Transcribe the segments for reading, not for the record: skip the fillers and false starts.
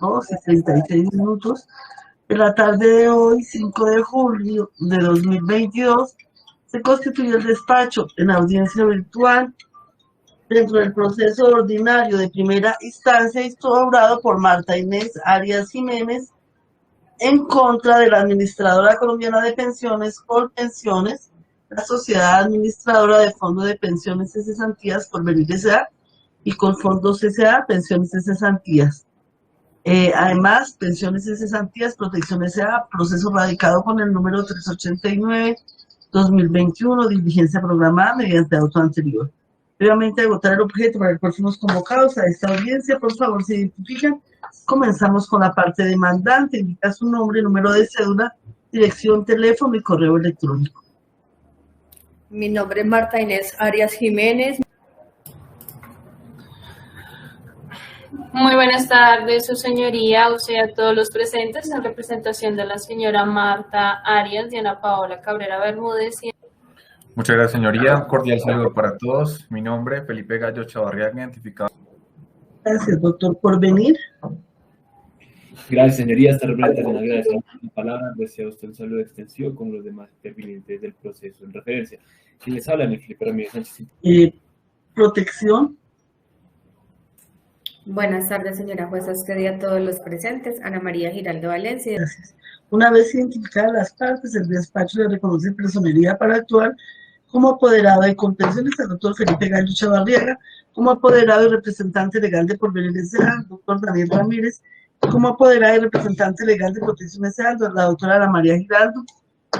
2:36 de la tarde de hoy, 5 de julio de 2022, se constituyó el despacho en audiencia virtual dentro del proceso ordinario de primera instancia instaurado por Marta Inés Arias Jiménez en contra de la Administradora Colombiana de Pensiones, Colpensiones, la Sociedad Administradora de Fondo de Pensiones y Cesantías Porvenir S.A. y Colfondos S.A. Pensiones y Cesantías. Además, Pensiones y Cesantías, Protección S.A., proceso radicado con el número 389-2021, diligencia programada mediante auto anterior. Previamente de votar el objeto para el cual fuimos convocados a esta audiencia, por favor, se identifican. Comenzamos con la parte demandante, indica su nombre, número de cédula, dirección, teléfono y correo electrónico. Mi nombre es Marta Inés Arias Jiménez. Muy buenas tardes, su señoría, o sea, a todos los presentes, en representación de la señora Marta Arias, Diana Paola Cabrera Bermúdez. Muchas gracias, señoría. Un cordial saludo para todos. Mi nombre, Felipe Gallo Chavarriaga, identificado. Gracias, doctor, por venir. Gracias, señoría. Esta representación agradece la palabra. Desea usted un saludo extensivo con los demás intervinientes del proceso en referencia. ¿Quién les habla? Mi Felipe Ramírez Sánchez. Protección. Buenas tardes, señora jueza, usted y a todos los presentes. Ana María Giraldo Valencia. Gracias. Una vez identificadas las partes, el despacho le reconoce personería para actuar como apoderado de contenciones al doctor Felipe Gallo Chavarriaga, como apoderado y representante legal de Porvenir S.A., al doctor Daniel Ramírez, como apoderado y representante legal de Protección S.A., la doctora Ana María Giraldo.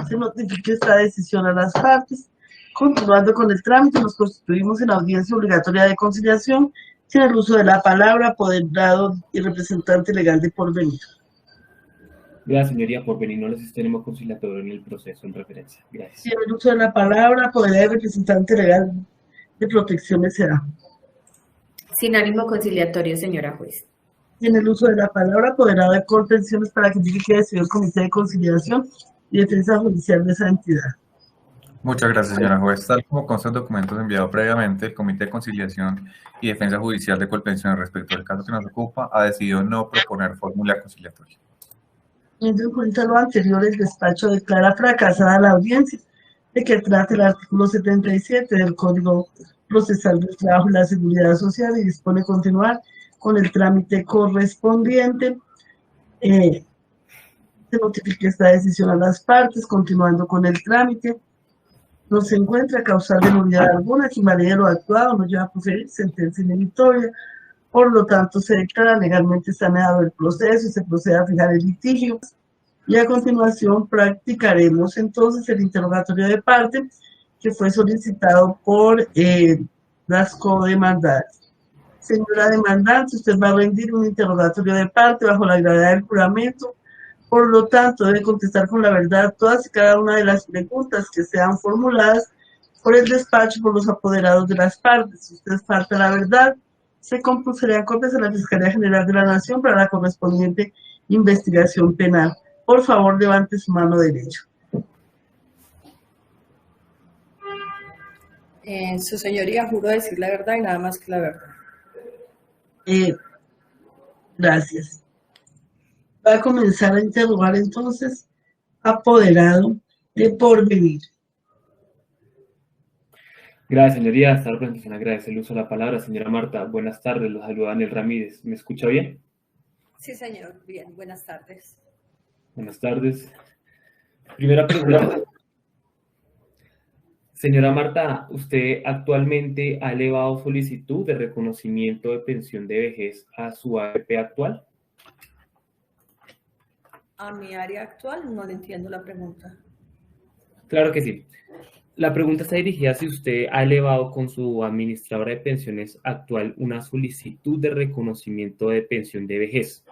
Se notifique esta decisión a las partes. Continuando con el trámite, nos constituimos en audiencia obligatoria de conciliación sin el uso de la palabra, apoderado y representante legal de Porvenir. Gracias, señoría. Porvenir no les tenemos conciliatorio en el proceso en referencia. Gracias. Sin el uso de la palabra, apoderado y representante legal de Protección S.A. Sin ánimo conciliatorio, señora juez. En el uso de la palabra, apoderado de contenciones para que indique que decidió el Comité de Conciliación y Defensa Judicial de esa entidad. Muchas gracias, señora juez. Tal como consta en documentos enviados previamente, el Comité de Conciliación y Defensa Judicial de Colpensiones respecto al caso que nos ocupa ha decidido no proponer fórmula conciliatoria. Teniendo en cuenta lo anterior, el despacho declara fracasada la audiencia de que trata el artículo 77 del Código Procesal del Trabajo y la Seguridad Social y dispone continuar con el trámite correspondiente. Se notifica esta decisión a las partes, continuando con el trámite. No se encuentra causal de nulidad alguna, si valide lo actuado, no lleva a proferir sentencia inhibitoria. Por lo tanto, se declara legalmente saneado el proceso y se procede a fijar el litigio. Y a continuación practicaremos entonces el interrogatorio de parte que fue solicitado por las codemandantes. Señora demandante, usted va a rendir un interrogatorio de parte bajo la gravedad del juramento. Por lo tanto, debe contestar con la verdad todas y cada una de las preguntas que sean formuladas por el despacho por los apoderados de las partes. Si usted falta la verdad, se compusieran copias a la Fiscalía General de la Nación para la correspondiente investigación penal. Por favor, levante su mano derecha. Su señoría, juro decir la verdad y nada más que la verdad. Gracias. Va a comenzar a interrogar entonces apoderado de Porvenir. Gracias, señoría. Esta representación agradece el uso de la palabra. Señora Marta, buenas tardes. Los saluda Daniel Ramírez. ¿Me escucha bien? Sí, señor. Bien, buenas tardes. Buenas tardes. Primera pregunta. Señora Marta, ¿usted actualmente ha elevado solicitud de reconocimiento de pensión de vejez a su AFP actual? A mi área actual no le entiendo la pregunta. Claro que sí. La pregunta está dirigida si usted ha elevado con su administradora de pensiones actual una solicitud de reconocimiento de pensión de vejez.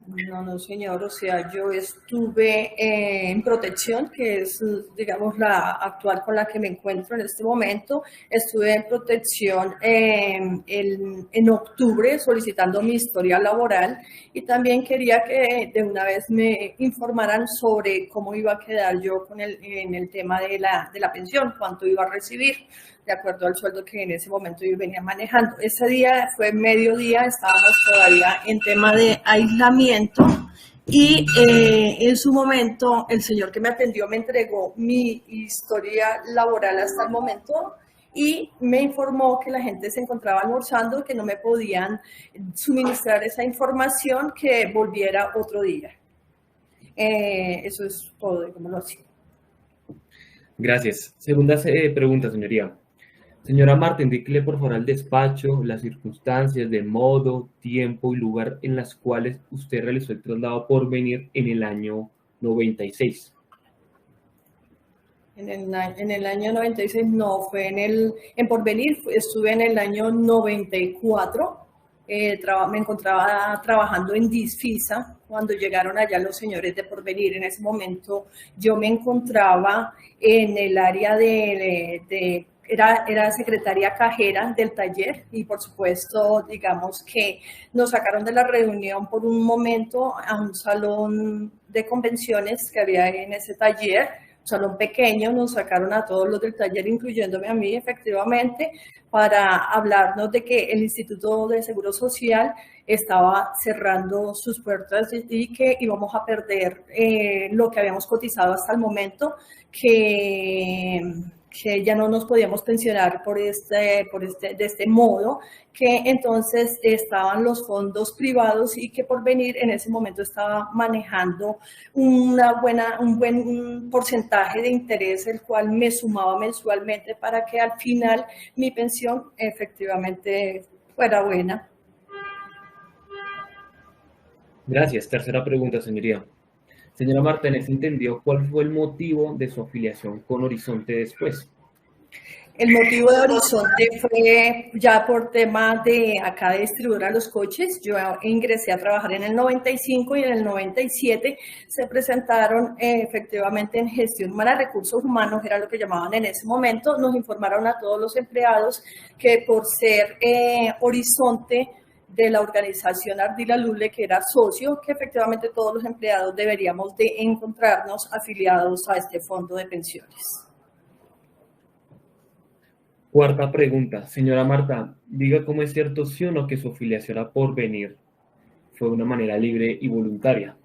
No, señor, o sea, yo estuve en protección, que es, digamos, la actual con la que me encuentro en este momento. Estuve en protección en octubre solicitando mi historia laboral y también quería que de una vez me informaran sobre cómo iba a quedar yo con en el tema de la pensión, cuánto iba a recibir. de acuerdo al sueldo que en ese momento yo venía manejando. Ese día fue mediodía, estábamos todavía en tema de aislamiento y en su momento el señor que me atendió me entregó mi historia laboral hasta el momento y me informó que la gente se encontraba almorzando, que no me podían suministrar esa información, que volviera otro día. Eso es todo, digámoslo así. Gracias. Segunda pregunta, señoría. Señora Marta, indíquele por favor al despacho las circunstancias de modo, tiempo y lugar en las cuales usted realizó el traslado Porvenir en el año 96. En el año 96 no, fue en Porvenir, estuve en el año 94, me encontraba trabajando en Disfisa cuando llegaron allá los señores de Porvenir. En ese momento yo me encontraba en el área era secretaria cajera del taller y por supuesto, digamos que nos sacaron de la reunión por un momento a un salón de convenciones que había en ese taller, un salón pequeño, nos sacaron a todos los del taller, incluyéndome a mí, efectivamente, para hablarnos de que el Instituto de Seguro Social estaba cerrando sus puertas y que íbamos a perder lo que habíamos cotizado hasta el momento, que ya no nos podíamos pensionar de este modo, que entonces estaban los fondos privados y que Porvenir en ese momento estaba manejando un buen porcentaje de interés, el cual me sumaba mensualmente para que al final mi pensión efectivamente fuera buena. Gracias. Tercera pregunta, señoría. Señora Martínez, ¿entendió cuál fue el motivo de su afiliación con Horizonte después? El motivo de Horizonte fue ya por tema de acá de distribuidora de los coches. Yo ingresé a trabajar en el 95 y en el 97 se presentaron efectivamente en gestión humana, recursos humanos, era lo que llamaban en ese momento. Nos informaron a todos los empleados que por ser Horizonte de la organización Ardila Lule, que era socio, que efectivamente todos los empleados deberíamos de encontrarnos afiliados a este fondo de pensiones. Cuarta pregunta. Señora Marta, diga cómo es cierto sí o no que su afiliación a Porvenir fue de una manera libre y voluntaria.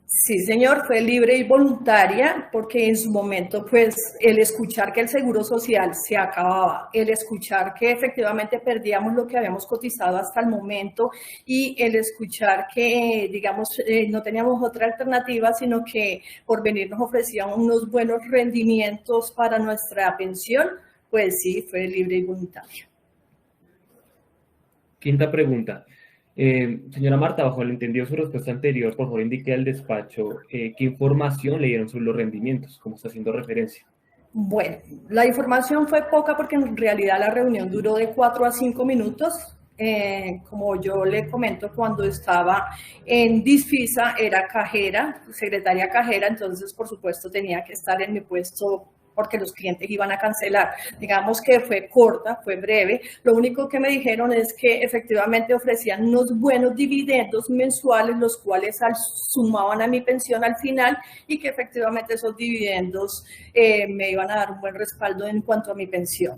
Sí, señor, fue libre y voluntaria porque en su momento, pues, el escuchar que el seguro social se acababa, el escuchar que efectivamente perdíamos lo que habíamos cotizado hasta el momento y el escuchar que, digamos, no teníamos otra alternativa, sino que Porvenir nos ofrecía unos buenos rendimientos para nuestra pensión, pues sí, fue libre y voluntaria. Quinta pregunta. Señora Marta, bajo el entendido de su respuesta anterior, por favor indique al despacho qué información le dieron sobre los rendimientos, cómo está haciendo referencia. Bueno, la información fue poca porque en realidad la reunión duró de 4 a 5 minutos. Como yo le comento, cuando estaba en Disfisa era cajera, secretaria cajera, entonces por supuesto tenía que estar en mi puesto porque los clientes iban a cancelar. Digamos que fue corta, fue breve. Lo único que me dijeron es que efectivamente ofrecían unos buenos dividendos mensuales, los cuales sumaban a mi pensión al final y que efectivamente esos dividendos me iban a dar un buen respaldo en cuanto a mi pensión.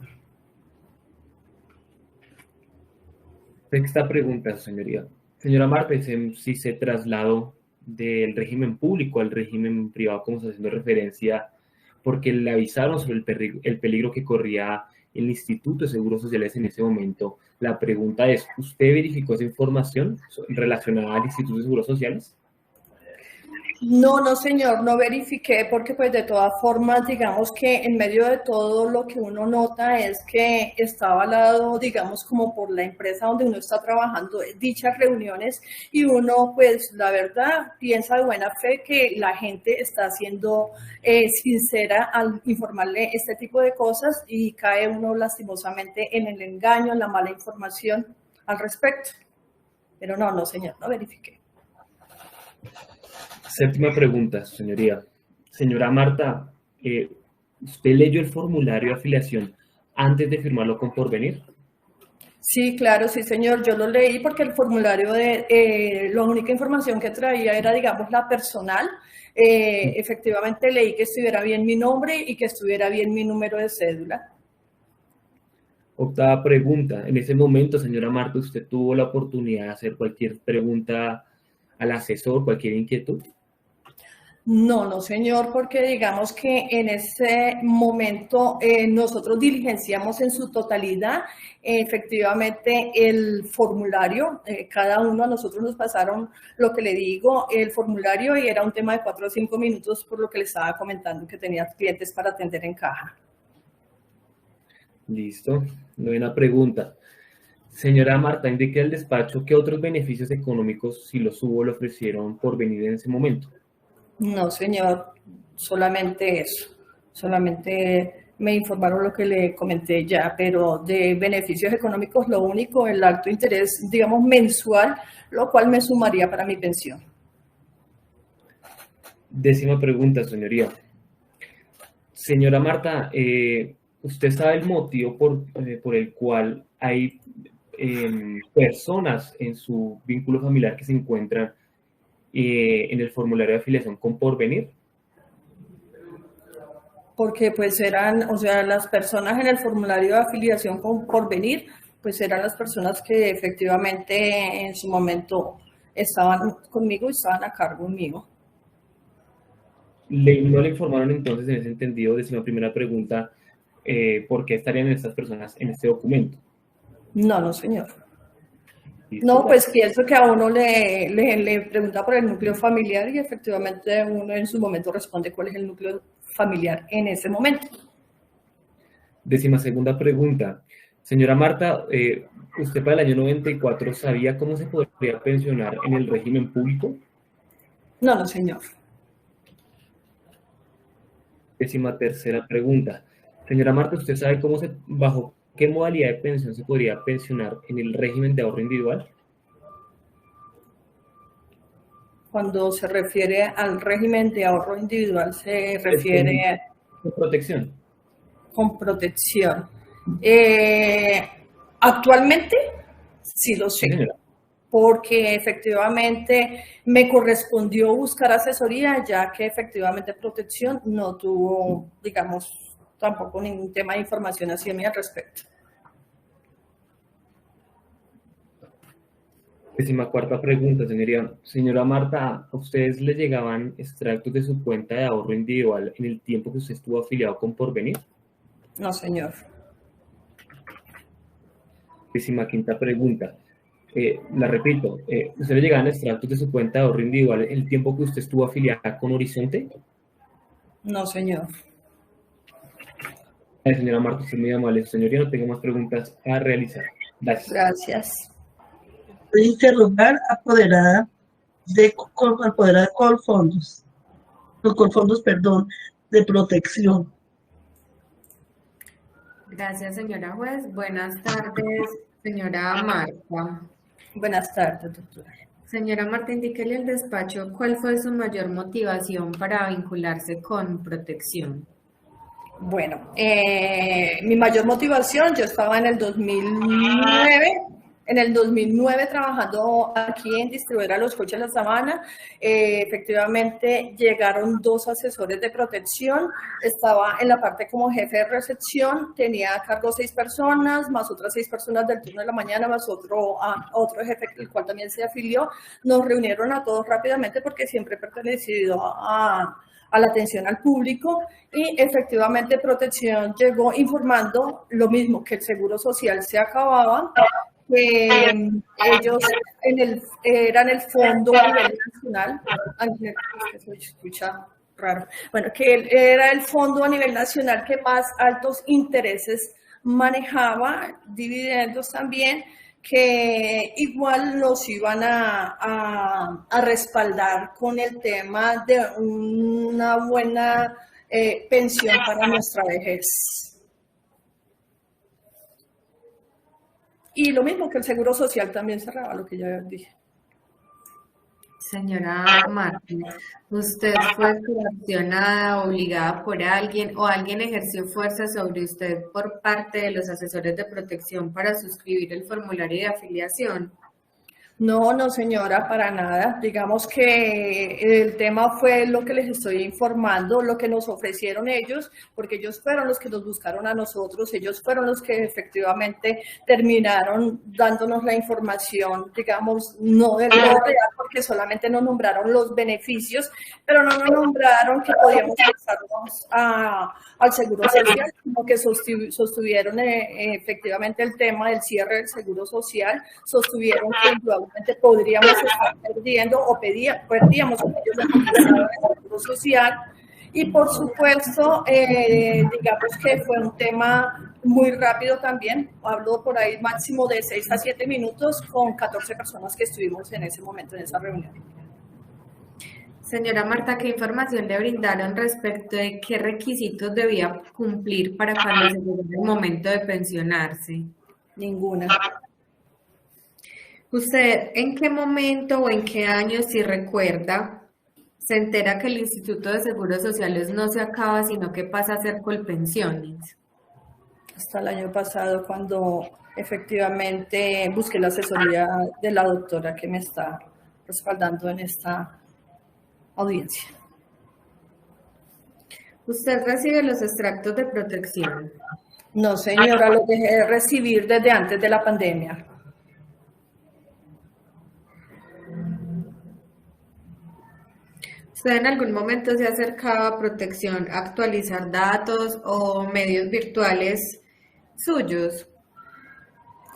Sexta pregunta, señoría. Señora Marta, si se trasladó del régimen público al régimen privado, como está haciendo referencia, porque le avisaron sobre el peligro que corría el Instituto de Seguros Sociales en ese momento. La pregunta es, ¿usted verificó esa información relacionada al Instituto de Seguros Sociales? No, señor, no verifiqué porque pues de todas formas, digamos que en medio de todo lo que uno nota es que está avalado, digamos, como por la empresa donde uno está trabajando dichas reuniones y uno pues la verdad piensa de buena fe que la gente está siendo sincera al informarle este tipo de cosas y cae uno lastimosamente en el engaño, en la mala información al respecto. Pero no, señor, no verifiqué. Séptima pregunta, señoría. Señora Marta, ¿usted leyó el formulario de afiliación antes de firmarlo con Porvenir? Sí, claro, sí, señor. Yo lo leí porque el formulario la única información que traía era, digamos, la personal. Efectivamente leí que estuviera bien mi nombre y que estuviera bien mi número de cédula. Octava pregunta. En ese momento, señora Marta, ¿usted tuvo la oportunidad de hacer cualquier pregunta al asesor, cualquier inquietud? No, no, señor, porque digamos que en ese momento nosotros diligenciamos en su totalidad efectivamente el formulario. Cada uno a nosotros nos pasaron lo que le digo, el formulario, y era un tema de 4 o 5 minutos por lo que le estaba comentando que tenía clientes para atender en caja. Listo. Novena pregunta. Señora Marta, indique al despacho qué otros beneficios económicos, si los hubo, le ofrecieron por venir en ese momento. No, señor, solamente eso. Solamente me informaron lo que le comenté ya, pero de beneficios económicos lo único, el alto interés, digamos, mensual, lo cual me sumaría para mi pensión. Décima pregunta, señoría. Señora Marta, ¿usted sabe el motivo por el cual hay personas en su vínculo familiar que se encuentran en el formulario de afiliación con porvenir? Porque pues eran, o sea, las personas en el formulario de afiliación con porvenir, pues eran las personas que efectivamente en su momento estaban conmigo y estaban a cargo mío. ¿No le informaron entonces en ese entendido, décima primera pregunta, por qué estarían estas personas en este documento? No, no, señor. ¿Listo? No, pues pienso que a uno le pregunta por el núcleo familiar y efectivamente uno en su momento responde cuál es el núcleo familiar en ese momento. Décima segunda pregunta. Señora Marta, ¿usted para el año 94 sabía cómo se podría pensionar en el régimen público? No, no, señor. Décima tercera pregunta. Señora Marta, ¿usted sabe bajo qué modalidad de pensión se podría pensionar en el régimen de ahorro individual? Cuando se refiere al régimen de ahorro individual, se refiere Con protección. con protección. Actualmente, sí lo sé. Sí, señora. Porque efectivamente me correspondió buscar asesoría, ya que efectivamente protección no tuvo, digamos, tampoco ningún tema de información hacia mí al respecto. Décima cuarta pregunta, señoría. Señora Marta, ¿a ustedes le llegaban extractos de su cuenta de ahorro individual en el tiempo que usted estuvo afiliado con Porvenir? No, señor. Décima quinta pregunta. La repito, ¿usted le llegaban extractos de su cuenta de ahorro individual el tiempo que usted estuvo afiliada con Horizonte? No, señor. Señora Marta, usted es muy amable. Señoría, no tengo más preguntas a realizar. Gracias. Gracias. Puede interrogar apoderada de Colfondos, los Colfondos, perdón, de protección. Gracias, señora juez. Buenas tardes, señora Marta. Buenas tardes, doctora. Señora Marta, indíquele al despacho cuál fue su mayor motivación para vincularse con protección. Bueno, mi mayor motivación, yo estaba en el 2009 trabajando aquí en Distribuidora Los Coches La Sabana. Efectivamente llegaron 2 asesores de protección, estaba en la parte como jefe de recepción, tenía a cargo 6 personas, más otras 6 personas del turno de la mañana, más otro jefe, el cual también se afilió. Nos reunieron a todos rápidamente porque siempre he pertenecido a la atención al público, y efectivamente Protección llegó informando lo mismo, que el seguro social se acababa, que ellos eran el fondo a nivel nacional, eso se escucha raro, bueno, que era el fondo a nivel nacional que más altos intereses manejaba, dividendos también, que igual nos iban a respaldar con el tema de una buena pensión para nuestra vejez. Y lo mismo que el seguro social también cerraba, lo que ya dije. Señora Martín, ¿usted fue coaccionada, obligada por alguien o alguien ejerció fuerza sobre usted por parte de los asesores de protección para suscribir el formulario de afiliación? No, no, señora, para nada. Digamos que el tema fue lo que les estoy informando, lo que nos ofrecieron ellos, porque ellos fueron los que nos buscaron a nosotros, ellos fueron los que efectivamente terminaron dándonos la información, digamos, no del todo real, porque solamente nos nombraron los beneficios, pero no nos nombraron que podíamos pasarnos al Seguro Social, sino que sostuvieron efectivamente el tema del cierre del Seguro Social, sostuvieron que podríamos estar perdiendo o perdíamos con ellos la cotización del Seguro Social y por supuesto digamos que fue un tema muy rápido también, hablo por ahí máximo de 6 a 7 minutos con 14 personas que estuvimos en ese momento en esa reunión. Señora Marta, ¿qué información le brindaron respecto de qué requisitos debía cumplir para cuando se llegara el momento de pensionarse? Ninguna. ¿Usted en qué momento o en qué año, si recuerda, se entera que el Instituto de Seguros Sociales no se acaba, sino que pasa a ser Colpensiones? Hasta el año pasado, cuando efectivamente busqué la asesoría de la doctora que me está respaldando en esta audiencia. ¿Usted recibe los extractos de protección? No, señora, los dejé de recibir desde antes de la pandemia. ¿Usted en algún momento se ha acercado a protección a actualizar datos o medios virtuales suyos?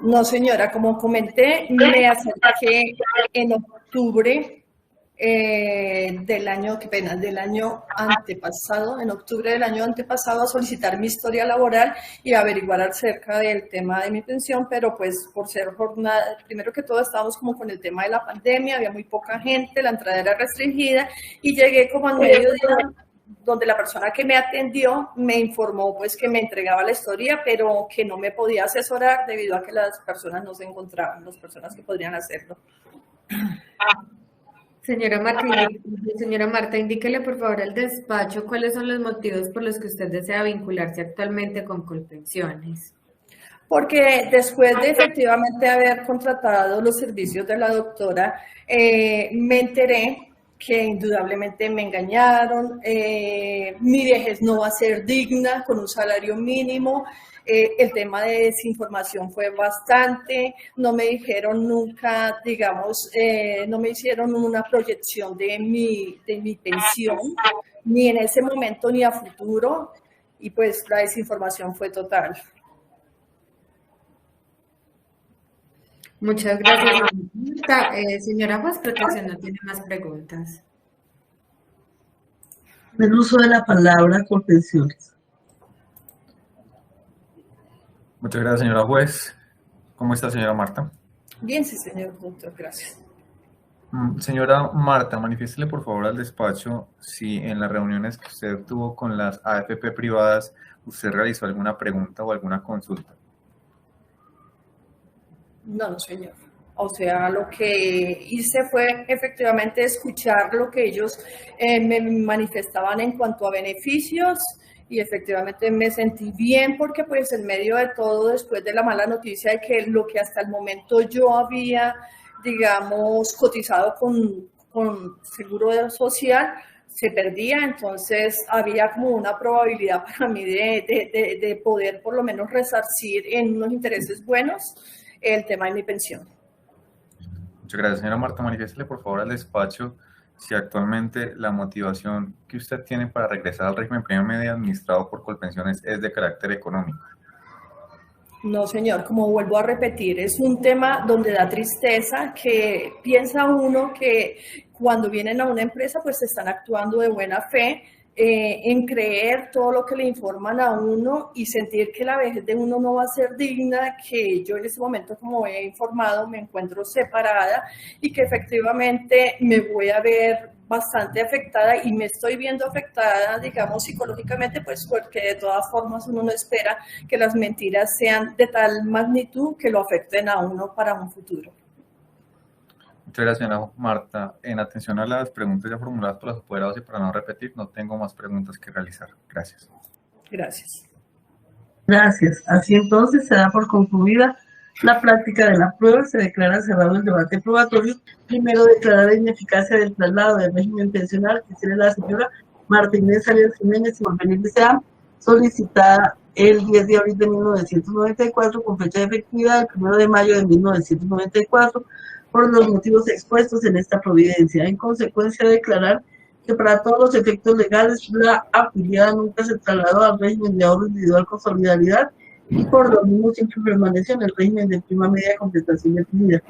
No, señora, como comenté, me acerqué en octubre del año antepasado, en octubre del año antepasado, a solicitar mi historia laboral y averiguar acerca del tema de mi pensión, pero pues por ser jornada, primero que todo estábamos como con el tema de la pandemia, había muy poca gente, la entrada era restringida y llegué como al mediodía, donde la persona que me atendió me informó pues que me entregaba la historia, pero que no me podía asesorar debido a que las personas no se encontraban, las personas que podrían hacerlo. Señora Marta, indíquele por favor al despacho cuáles son los motivos por los que usted desea vincularse actualmente con Colpensiones. Porque después de efectivamente haber contratado los servicios de la doctora, me enteré que indudablemente me engañaron, mi vejez no va a ser digna con un salario mínimo, el tema de desinformación fue bastante, no me dijeron nunca, digamos, no me hicieron una proyección de mi pensión, ni en ese momento ni a futuro, y pues la desinformación fue total. Muchas gracias, Marta. Señora Juez Protección no tiene más preguntas. El uso de la palabra Colpensiones. Muchas gracias, señora juez. ¿Cómo está, señora Marta? Bien, sí, señor doctor, gracias. Señora Marta, manifiéstele por favor al despacho si en las reuniones que usted tuvo con las AFP privadas usted realizó alguna pregunta o alguna consulta. No, señor. O sea, lo que hice fue efectivamente escuchar lo que ellos me manifestaban en cuanto a beneficios y efectivamente me sentí bien porque pues en medio de todo, después de la mala noticia de que lo que hasta el momento yo había, digamos, cotizado con Seguro Social, se perdía, entonces había como una probabilidad para mí de poder por lo menos resarcir en unos intereses buenos el tema de mi pensión. Muchas gracias, señora Marta. Manifiéstele por favor al despacho si actualmente la motivación que usted tiene para regresar al régimen premium medio administrado por Colpensiones es de carácter económico. No, señor, como vuelvo a repetir, es un tema donde da tristeza que piensa uno que cuando vienen a una empresa pues están actuando de buena fe, en creer todo lo que le informan a uno y sentir que la vejez de uno no va a ser digna, que yo en este momento, como he informado, me encuentro separada y que efectivamente me voy a ver bastante afectada y me estoy viendo afectada, digamos, psicológicamente, pues porque de todas formas uno no espera que las mentiras sean de tal magnitud que lo afecten a uno para un futuro. Muchas gracias, señora Marta. En atención a las preguntas ya formuladas por los apoderados y para no repetir, no tengo más preguntas que realizar. Gracias. Gracias. Gracias. Así entonces se da por concluida la práctica de la prueba. Se declara cerrado el debate probatorio. Primero, declarar la ineficacia del traslado del régimen pensional que tiene la señora Marta Inés Arias Jiménez y Porvenir Liceam, solicitada el 10 de abril de 1994 con fecha de efectividad el 1 de mayo de 1994 por los motivos expuestos en esta providencia. En consecuencia, declarar que para todos los efectos legales la afiliada nunca se trasladó al régimen de ahorro individual con solidaridad y por lo mismo siempre permaneció en el régimen de prima media con prestación definida.